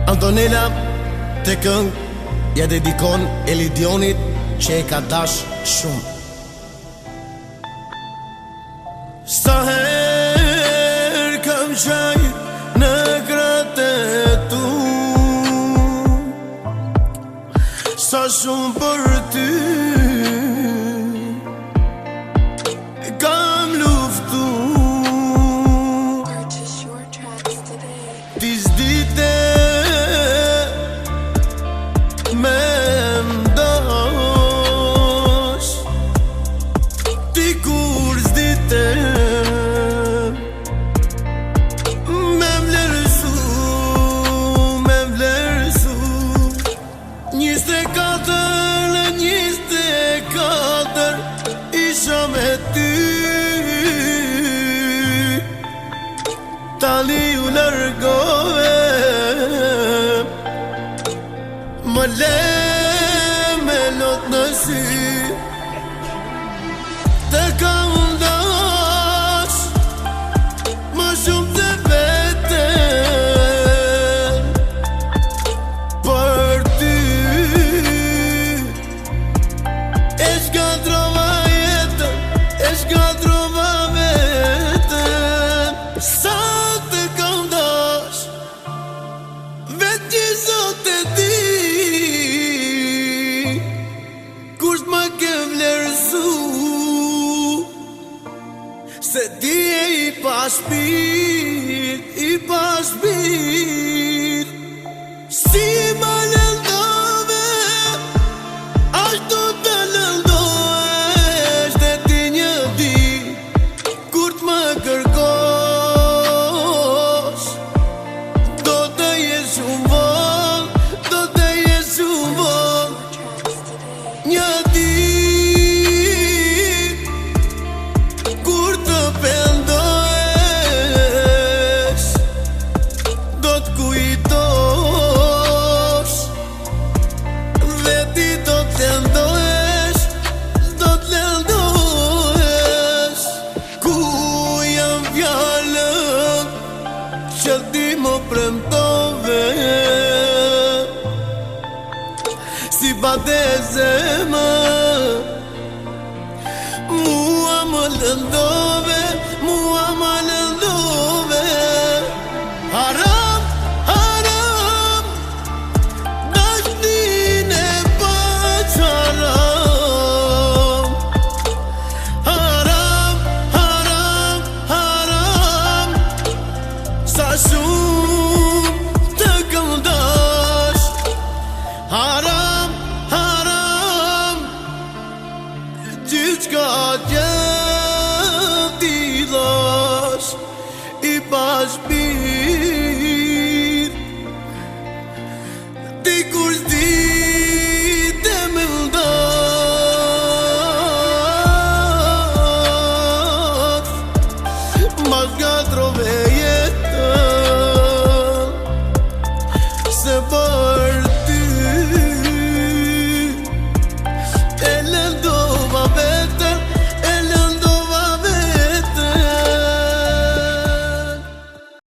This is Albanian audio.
Antonella të këng ja dedikon Elidionit që e ka dash shumë. Sa her kam qaj në kratë tu, sa shumë për ty kam luftu. Ti s'dite me mdosh, ti kur s'dite me vlerësu 24 isha me ty, tani u largove, më le me lot në sy. Të kam ndash më shumë të veten për ty, e shkatrova jetën, e shkatrova veten. Sa të kam ndash vetë që sot e di, kush më ke vlerësu, se ti e i pa shpirt, i pa shpirt. Si më lëndove, ashtu të lëndohesh dhe ti një dit, kur t'më kërkosh, do të jesh shumë vonë, do të jesh shumë vonë. Një dit, kur të pendohesh, do t'kujtosh, dhe ti do t'lëndohesh, do t'lëndohesh. Ku jam fjallën që ti më premtove, si bate zemër, mua më lëndove, mua më lëndove. Haram, haram, dashnin e paç haram. Haram, haram, haram, sa shumë